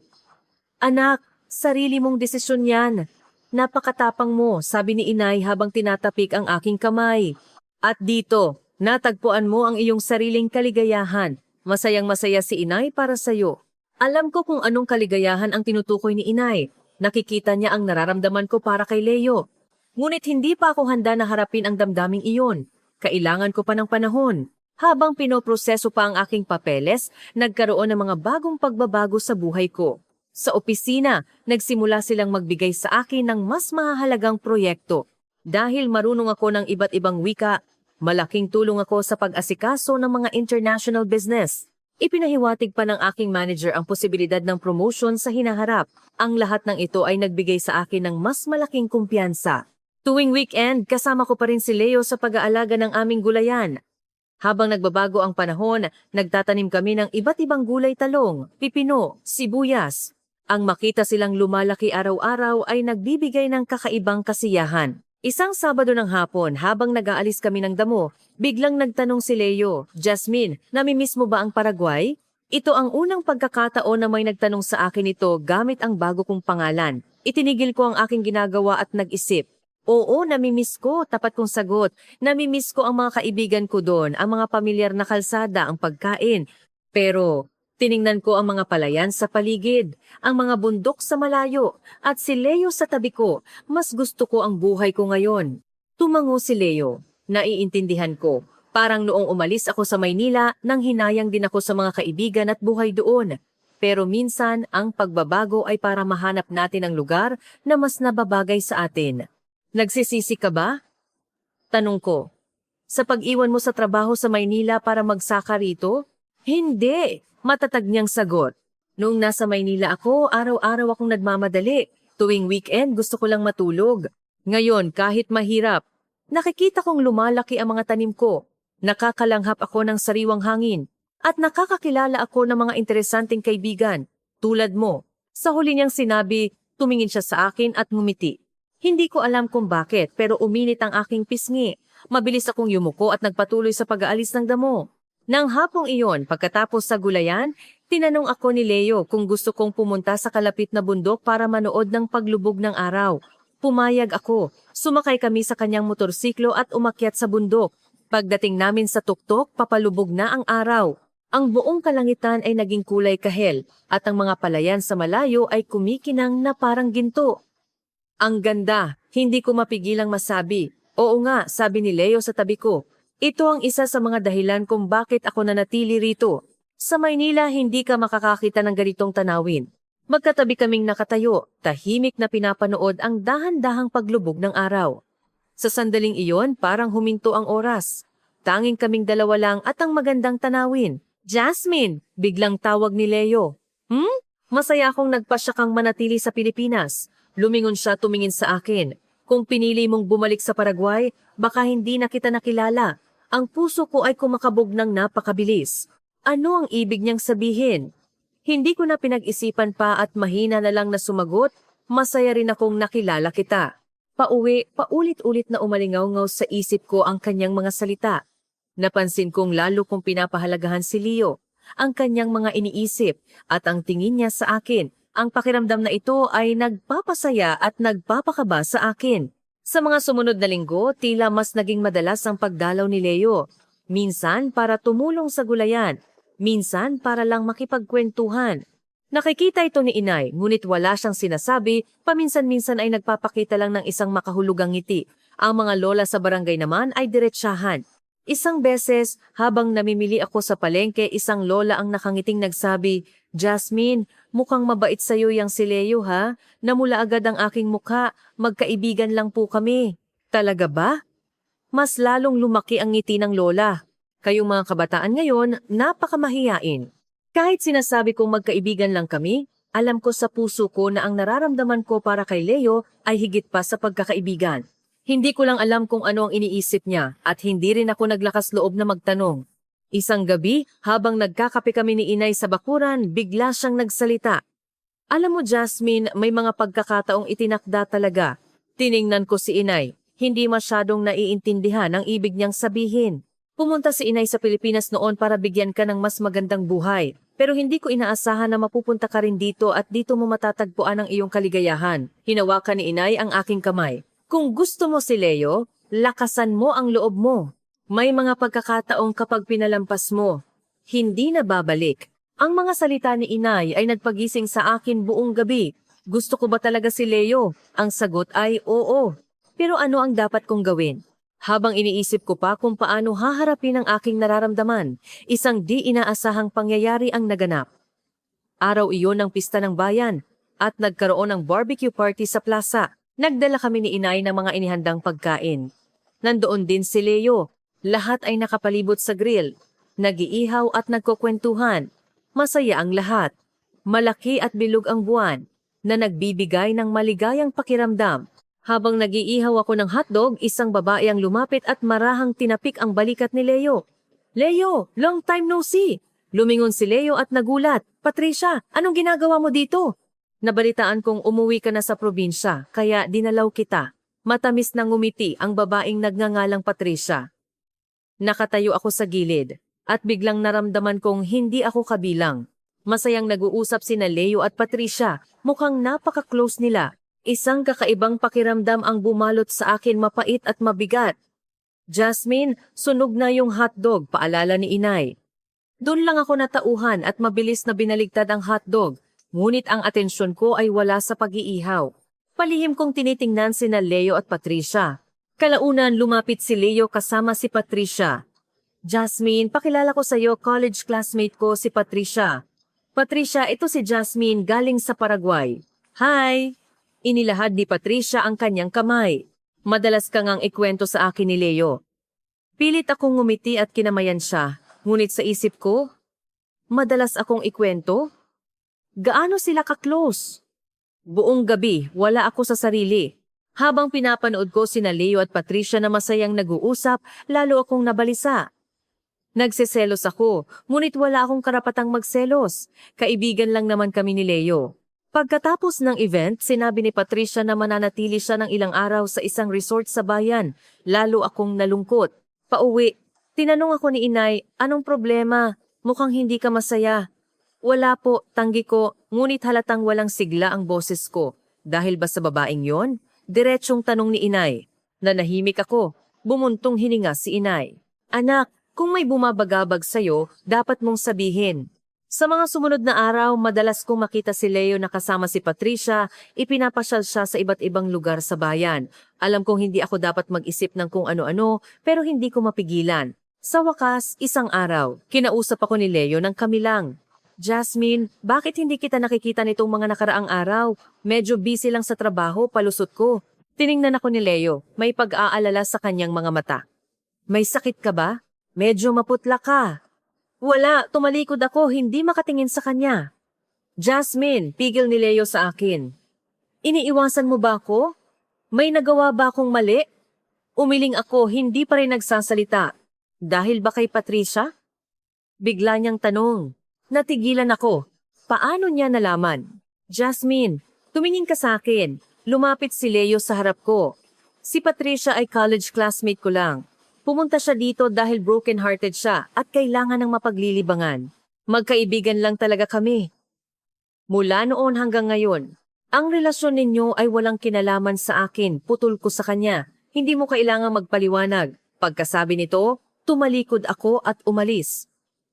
S1: "Anak, sarili mong desisyon yan. Napakatapang mo," sabi ni Inay habang tinatapik ang aking kamay. "At dito, natagpuan mo ang iyong sariling kaligayahan." Masayang-masaya si Inay para sa'yo. Alam ko kung anong kaligayahan ang tinutukoy ni Inay. Nakikita niya ang nararamdaman ko para kay Leo. Ngunit hindi pa ako handa na harapin ang damdaming iyon. Kailangan ko pa ng panahon. Habang pinoproseso pa ang aking papeles, nagkaroon ng mga bagong pagbabago sa buhay ko. Sa opisina, nagsimula silang magbigay sa akin ng mas mahalagang proyekto. Dahil marunong ako ng iba't ibang wika, malaking tulong ako sa pag-asikaso ng mga international business. Ipinahiwatig pa ng aking manager ang posibilidad ng promotion sa hinaharap. Ang lahat ng ito ay nagbigay sa akin ng mas malaking kumpiyansa. Tuwing weekend, kasama ko pa rin si Leo sa pag-aalaga ng aming gulayan. Habang nagbabago ang panahon, nagtatanim kami ng iba't ibang gulay, talong, pipino, sibuyas. Ang makita silang lumalaki araw-araw ay nagbibigay ng kakaibang kasiyahan. Isang Sabado ng hapon, habang nag-aalis kami ng damo, biglang nagtanong si Leo, "Jasmine, namimiss mo ba ang Paraguay?" Ito ang unang pagkakataon na may nagtanong sa akin ito gamit ang bago kong pangalan. Itinigil ko ang aking ginagawa at nag-isip. Oo, namimiss ko, tapat kong sagot. Namimiss ko ang mga kaibigan ko doon, ang mga pamilyar na kalsada, ang pagkain. Pero tiningnan ko ang mga palayan sa paligid, ang mga bundok sa malayo, at si Leo sa tabi ko. Mas gusto ko ang buhay ko ngayon. Tumango si Leo. Naiintindihan ko. Parang noong umalis ako sa Maynila, nang hinayang din ako sa mga kaibigan at buhay doon. Pero minsan, ang pagbabago ay para mahanap natin ang lugar na mas nababagay sa atin. Nagsisisi ka ba? Tanong ko. Sa pag-iwan mo sa trabaho sa Maynila para magsaka rito? Hindi! Matatag niyang sagot. Noong nasa Maynila ako, araw-araw akong nagmamadali. Tuwing weekend, gusto ko lang matulog. Ngayon, kahit mahirap, nakikita kong lumalaki ang mga tanim ko. Nakakalanghap ako ng sariwang hangin. At nakakakilala ako ng mga interesanteng kaibigan, tulad mo. Sa huli niyang sinabi, tumingin siya sa akin at ngumiti. Hindi ko alam kung bakit pero uminit ang aking pisngi. Mabilis akong yumuko at nagpatuloy sa pag-aalis ng damo. Nang hapong iyon, pagkatapos sa gulayan, tinanong ako ni Leo kung gusto kong pumunta sa kalapit na bundok para manood ng paglubog ng araw. Pumayag ako. Sumakay kami sa kanyang motorsiklo at umakyat sa bundok. Pagdating namin sa tuktok, papalubog na ang araw. Ang buong kalangitan ay naging kulay kahel at ang mga palayan sa malayo ay kumikinang na parang ginto. Ang ganda, hindi ko mapigilang masabi. Oo nga, sabi ni Leo sa tabi ko. Ito ang isa sa mga dahilan kung bakit ako nanatili rito. Sa Maynila, hindi ka makakakita ng ganitong tanawin. Magkatabi kaming nakatayo, tahimik na pinapanood ang dahan-dahang paglubog ng araw. Sa sandaling iyon, parang huminto ang oras. Tanging kaming dalawa lang at ang magandang tanawin. Jasmine! Biglang tawag ni Leo. Masaya akong nagpasya kang manatili sa Pilipinas. Lumingon siya tumingin sa akin. Kung pinili mong bumalik sa Paraguay, baka hindi na kita nakilala. Ang puso ko ay kumakabog ng napakabilis. Ano ang ibig niyang sabihin? Hindi ko na pinag-isipan pa at mahina na lang na sumagot, masaya rin akong nakilala kita. Pauwi, paulit-ulit na umalingaw-ngaw sa isip ko ang kanyang mga salita. Napansin kong lalo kong pinapahalagahan si Leo, ang kanyang mga iniisip at ang tingin niya sa akin. Ang pakiramdam na ito ay nagpapasaya at nagpapakaba sa akin. Sa mga sumunod na linggo, tila mas naging madalas ang pagdalaw ni Leo. Minsan para tumulong sa gulayan, minsan para lang makipagkwentuhan. Nakikita ito ni Inay, ngunit wala siyang sinasabi, paminsan-minsan ay nagpapakita lang ng isang makahulugang ngiti. Ang mga lola sa barangay naman ay diretsahan. Isang beses, habang namimili ako sa palengke, isang lola ang nakangiting nagsabi, Jasmine, mukhang mabait sa'yo yang si Leo ha? Namula agad ang aking mukha, magkaibigan lang po kami. Talaga ba? Mas lalong lumaki ang ngiti ng lola. Kayong mga kabataan ngayon, napakamahiyain. Kahit sinasabi kong magkaibigan lang kami, alam ko sa puso ko na ang nararamdaman ko para kay Leo ay higit pa sa pagkakaibigan. Hindi ko lang alam kung ano ang iniisip niya at hindi rin ako naglakas loob na magtanong. Isang gabi, habang nagkakape kami ni Inay sa bakuran, bigla siyang nagsalita. Alam mo Jasmine, may mga pagkakataong itinakda talaga. Tiningnan ko si Inay, hindi masyadong naiintindihan ang ibig niyang sabihin. Pumunta si Inay sa Pilipinas noon para bigyan ka ng mas magandang buhay. Pero hindi ko inaasahan na mapupunta ka rin dito at dito mo matatagpuan ang iyong kaligayahan. Hinawakan ni Inay ang aking kamay. Kung gusto mo si Leo, lakasan mo ang loob mo. May mga pagkakataong kapag pinalampas mo, hindi na babalik. Ang mga salita ni Inay ay nagpagising sa akin buong gabi. Gusto ko ba talaga si Leo? Ang sagot ay oo. Pero ano ang dapat kong gawin? Habang iniisip ko pa kung paano haharapin ang aking nararamdaman, isang di inaasahang pangyayari ang naganap. Araw iyon ng pista ng bayan at nagkaroon ng barbecue party sa plaza. Nagdala kami ni Inay ng mga inihandang pagkain. Nandoon din si Leo. Lahat ay nakapalibot sa grill. Nag-iihaw at nagkukwentuhan. Masaya ang lahat. Malaki at bilog ang buwan na nagbibigay ng maligayang pakiramdam. Habang nag-iihaw ako ng hotdog, isang babae ang lumapit at marahang tinapik ang balikat ni Leo. Leo, long time no see! Lumingon si Leo at nagulat. Patricia, anong ginagawa mo dito? Nabalitaan kong umuwi ka na sa probinsya, kaya dinalaw kita. Matamis na ngumiti ang babaeng nagngangalang Patricia. Nakatayo ako sa gilid, at biglang naramdaman kong hindi ako kabilang. Masayang nag-uusap sina Leo at Patricia, mukhang napaka-close nila. Isang kakaibang pakiramdam ang bumalot sa akin, mapait at mabigat. Jasmine, sunog na yung hotdog, paalala ni Inay. Doon lang ako natauhan at mabilis na binaligtad ang hotdog. Ngunit ang atensyon ko ay wala sa pag-iihaw. Palihim kong tinitingnan sina Leo at Patricia. Kalaunan lumapit si Leo kasama si Patricia. Jasmine, pakilala ko sa iyo, college classmate ko si Patricia. Patricia, ito si Jasmine galing sa Paraguay. Hi! Inilahad ni Patricia ang kanyang kamay. Madalas ka ngang ikwento sa akin ni Leo. Pilit akong ngumiti at kinamayan siya. Ngunit sa isip ko, madalas akong ikwento? Gaano sila ka-close? Buong gabi, wala ako sa sarili. Habang pinapanood ko sina Leo at Patricia na masayang nag-uusap, lalo akong nabalisa. Nagseselos ako, ngunit wala akong karapatang magselos. Kaibigan lang naman kami ni Leo. Pagkatapos ng event, sinabi ni Patricia na mananatili siya ng ilang araw sa isang resort sa bayan. Lalo akong nalungkot. Pauwi, tinanong ako ni Inay, anong problema? Mukhang hindi ka masaya. Wala po, tanggi ko, ngunit halatang walang sigla ang boses ko. Dahil ba sa babaeng yon? Diretsyong tanong ni Inay. Nanahimik ako. Bumuntong hininga si Inay. Anak, kung may bumabagabag sa'yo, dapat mong sabihin. Sa mga sumunod na araw, madalas kong makita si Leo na kasama si Patricia, ipinapasyal siya sa iba't ibang lugar sa bayan. Alam kong hindi ako dapat mag-isip ng kung ano-ano, pero hindi ko mapigilan. Sa wakas, isang araw, kinausap ako ni Leo ng kami lang. Jasmine, bakit hindi kita nakikita nitong mga nakaraang araw? Medyo busy lang sa trabaho, palusot ko. Tiningnan ako ni Leo, may pag-aalala sa kanyang mga mata. May sakit ka ba? Medyo maputla ka. Wala, tumalikod ako, hindi makatingin sa kanya. Jasmine, pigil ni Leo sa akin. Iniiwasan mo ba ako? May nagawa ba akong mali? Umiling ako, hindi pa rin nagsasalita. Dahil ba kay Patricia? Bigla niyang tanong. Natigilan ako. Paano niya nalaman? Jasmine, tumingin ka sa akin. Lumapit si Leo sa harap ko. Si Patricia ay college classmate ko lang. Pumunta siya dito dahil broken-hearted siya at kailangan ng mapaglilibangan. Magkaibigan lang talaga kami. Mula noon hanggang ngayon, ang relasyon ninyo ay walang kinalaman sa akin, putol ko sa kanya. Hindi mo kailangang magpaliwanag. Pagkasabi nito, tumalikod ako at umalis.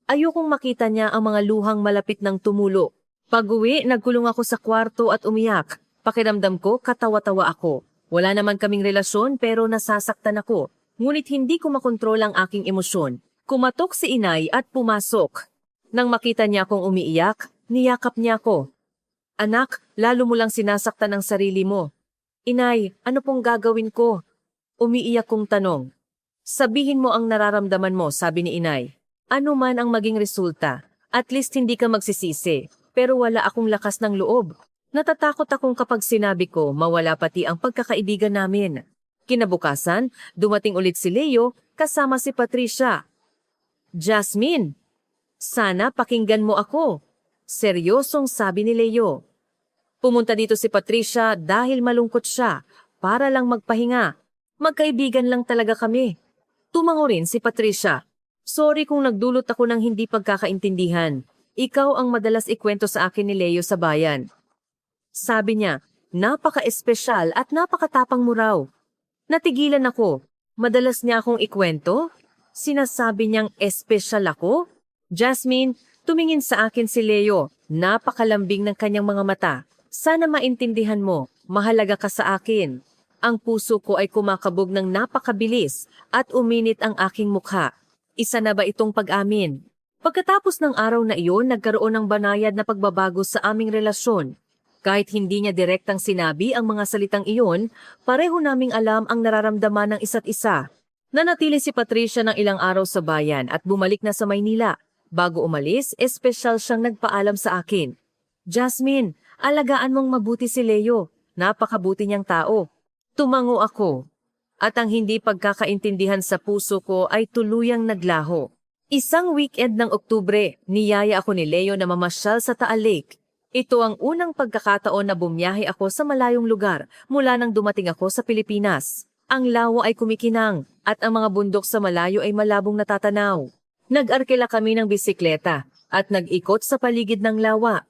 S1: Ayokong makita niya ang mga luhang malapit ng tumulo. Pag-uwi, nagkulong ako sa kwarto at umiyak. Pakiramdam ko, katawa-tawa ako. Wala naman kaming relasyon pero nasasaktan ako. Ngunit hindi ko makontrol ang aking emosyon. Kumatok si Inay at pumasok. Nang makita niya akong umiiyak, niyakap niya ako. Anak, lalo mo lang sinasaktan ang sarili mo. Inay, ano pong gagawin ko? Umiiyak kong tanong. Sabihin mo ang nararamdaman mo, sabi ni Inay. Ano man ang maging resulta, at least hindi ka magsisisi, pero wala akong lakas ng loob. Natatakot akong kapag sinabi ko, mawala pati ang pagkakaibigan namin. Kinabukasan, dumating ulit si Leo kasama si Patricia. Jasmine, sana pakinggan mo ako. Seryosong sabi ni Leo. Pumunta dito si Patricia dahil malungkot siya para lang magpahinga. Magkaibigan lang talaga kami. Tumango rin si Patricia. Sorry kung nagdulot ako ng hindi pagkakaintindihan. Ikaw ang madalas ikwento sa akin ni Leo sa bayan. Sabi niya, napaka-espesyal at napakatapang mo raw. Natigilan ako. Madalas niya akong ikwento? Sinasabi niyang espesyal ako? Jasmine, tumingin sa akin si Leo. Napakalambing ng kanyang mga mata. Sana maintindihan mo, mahalaga ka sa akin. Ang puso ko ay kumakabog ng napakabilis at uminit ang aking mukha. Isa na ba itong pag-amin? Pagkatapos ng araw na iyon, nagkaroon ng banayad na pagbabago sa aming relasyon. Kahit hindi niya direktang sinabi ang mga salitang iyon, pareho naming alam ang nararamdaman ng isa't isa. Nanatili si Patricia ng ilang araw sa bayan at bumalik na sa Maynila. Bago umalis, espesyal siyang nagpaalam sa akin. Jasmine, alagaan mong mabuti si Leo. Napakabuti niyang tao. Tumango ako. At ang hindi pagkakaintindihan sa puso ko ay tuluyang naglaho. Isang weekend ng Oktubre, niyaya ako ni Leo na mamasyal sa Taal Lake. Ito ang unang pagkakataon na bumiyahe ako sa malayong lugar mula nang dumating ako sa Pilipinas. Ang lawa ay kumikinang at ang mga bundok sa malayo ay malabong natatanaw. Nag-arkila kami ng bisikleta at nag-ikot sa paligid ng lawa.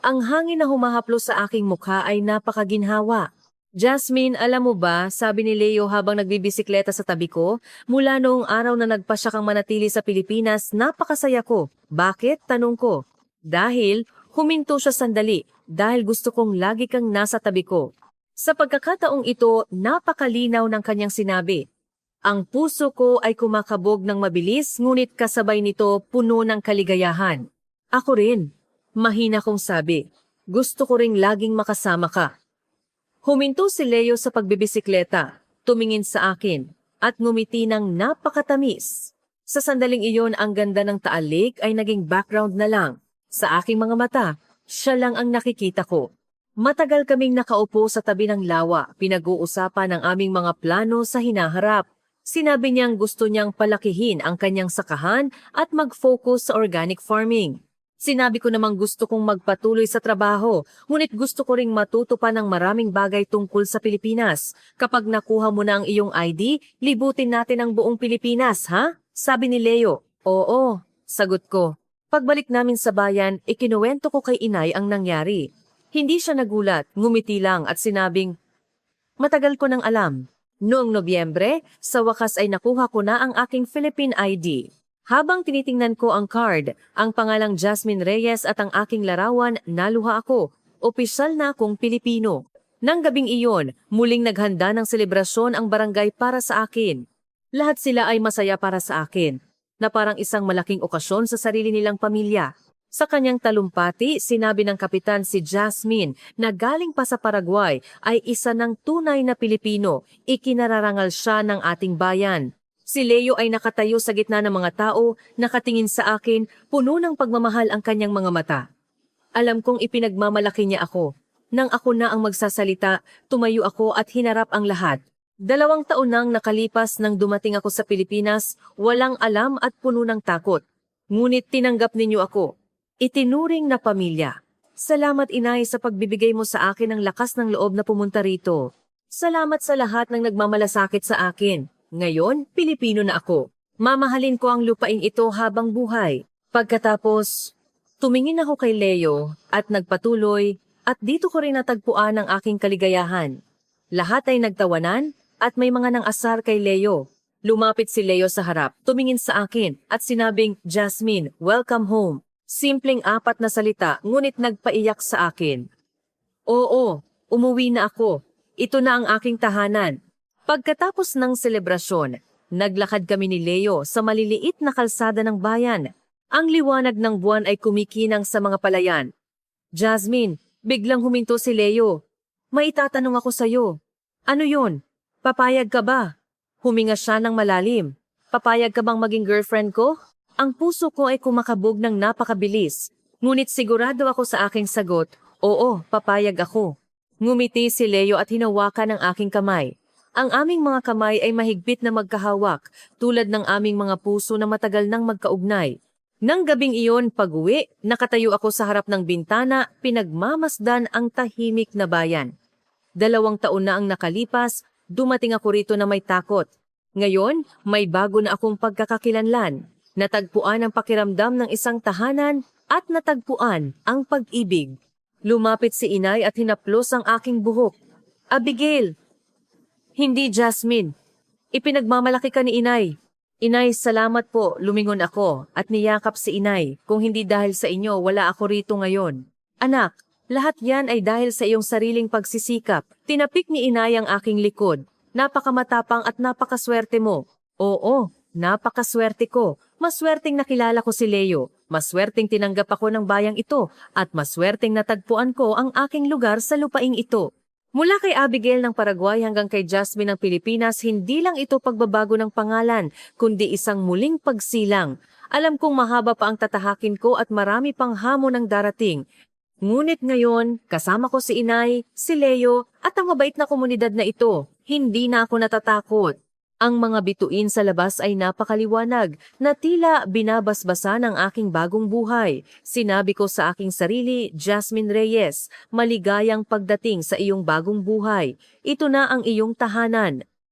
S1: Ang hangin na humahaplo sa aking mukha ay napakaginhawa. Jasmine, alam mo ba, sabi ni Leo habang nagbibisikleta sa tabi ko, mula noong araw na nagpasya kang manatili sa Pilipinas, napakasaya ko. Bakit? Tanong ko. Dahil huminto siya sandali dahil gusto kong lagi kang nasa tabi ko. Sa pagkakataong ito, napakalinaw ng kanyang sinabi. Ang puso ko ay kumakabog ng mabilis ngunit kasabay nito puno ng kaligayahan. Ako rin. Mahina kong sabi. Gusto ko ring laging makasama ka. Huminto si Leo sa pagbibisikleta, tumingin sa akin, at ngumiti ng napakatamis. Sa sandaling iyon, ang ganda ng Taal Lake ay naging background na lang. Sa aking mga mata, siya lang ang nakikita ko. Matagal kaming nakaupo sa tabi ng lawa, pinag-uusapan ang aming mga plano sa hinaharap. Sinabi niyang gusto niyang palakihin ang kanyang sakahan at mag-focus sa organic farming. Sinabi ko namang gusto kong magpatuloy sa trabaho, ngunit gusto ko ring matuto pa ng maraming bagay tungkol sa Pilipinas. Kapag nakuha mo na ang iyong ID, libutin natin ang buong Pilipinas, ha? Sabi ni Leo. Oo, sagot ko. Pagbalik namin sa bayan, ikinuwento ko kay inay ang nangyari. Hindi siya nagulat, ngumiti lang at sinabing, matagal ko nang alam. Noong Nobyembre, sa wakas ay nakuha ko na ang aking Philippine ID. Habang tinitingnan ko ang card, ang pangalang Jasmine Reyes at ang aking larawan, naluha ako. Opisyal na akong Pilipino. Nang gabing iyon, muling naghanda ng selebrasyon ang barangay para sa akin. Lahat sila ay masaya para sa akin, na parang isang malaking okasyon sa sarili nilang pamilya. Sa kanyang talumpati, sinabi ng kapitan si Jasmine na galing pa sa Paraguay ay isa ng tunay na Pilipino, ikinararangal siya ng ating bayan. Si Leo ay nakatayo sa gitna ng mga tao, nakatingin sa akin, puno ng pagmamahal ang kanyang mga mata. Alam kong ipinagmamalaki niya ako. Nang ako na ang magsasalita, tumayo ako at hinarap ang lahat. 2 taon nang nakalipas nang dumating ako sa Pilipinas, walang alam at puno ng takot. Ngunit tinanggap ninyo ako. Itinuring na pamilya. Salamat inay sa pagbibigay mo sa akin ng lakas ng loob na pumunta rito. Salamat sa lahat ng nagmamalasakit sa akin. Ngayon, Pilipino na ako. Mamahalin ko ang lupaing ito habang buhay. Pagkatapos, tumingin ako kay Leo at nagpatuloy at dito ko rin natagpuan ang aking kaligayahan. Lahat ay nagtawanan at may mga nang-asar kay Leo. Lumapit si Leo sa harap, tumingin sa akin at sinabing, Jasmine, welcome home. Simpleng 4 na salita, ngunit nagpaiyak sa akin. Oo, umuwi na ako. Ito na ang aking tahanan. Pagkatapos ng selebrasyon, naglakad kami ni Leo sa maliliit na kalsada ng bayan. Ang liwanag ng buwan ay kumikinang sa mga palayan. Jasmine, biglang huminto si Leo. May itatanong ako sa'yo. Ano yon? Papayag ka ba? Huminga siya ng malalim. Papayag ka bang maging girlfriend ko? Ang puso ko ay kumakabog ng napakabilis. Ngunit sigurado ako sa aking sagot, oo, papayag ako. Ngumiti si Leo at hinawakan ang aking kamay. Ang aming mga kamay ay mahigpit na magkahawak, tulad ng aming mga puso na matagal nang magkaugnay. Nang gabing iyon, pag-uwi, nakatayo ako sa harap ng bintana, pinagmamasdan ang tahimik na bayan. 2 taon na ang nakalipas, dumating ako rito na may takot. Ngayon, may bago na akong pagkakakilanlan. Natagpuan ang pakiramdam ng isang tahanan at natagpuan ang pag-ibig. Lumapit si inay at hinaplos ang aking buhok. Abigail! Hindi, Jasmine. Ipinagmamalaki ka ni inay. Inay, salamat po, lumingon ako at niyakap si inay. Kung hindi dahil sa inyo, wala ako rito ngayon. Anak, lahat yan ay dahil sa iyong sariling pagsisikap. Tinapik ni inay ang aking likod. Napakamatapang at napakaswerte mo. Oo, napakaswerte ko. Maswerteng nakilala ko si Leo. Maswerteng tinanggap ako ng bayang ito. At maswerteng natagpuan ko ang aking lugar sa lupaing ito. Mula kay Abigail ng Paraguay hanggang kay Jasmine ng Pilipinas, hindi lang ito pagbabago ng pangalan, kundi isang muling pagsilang. Alam kong mahaba pa ang tatahakin ko at marami pang hamon ang darating. Ngunit ngayon, kasama ko si inay, si Leo, at ang mabait na komunidad na ito. Hindi na ako natatakot. Ang mga bituin sa labas ay napakaliwanag na tila binabasbasa ng aking bagong buhay. Sinabi ko sa aking sarili, Jasmine Reyes, maligayang pagdating sa iyong bagong buhay. Ito na ang iyong tahanan.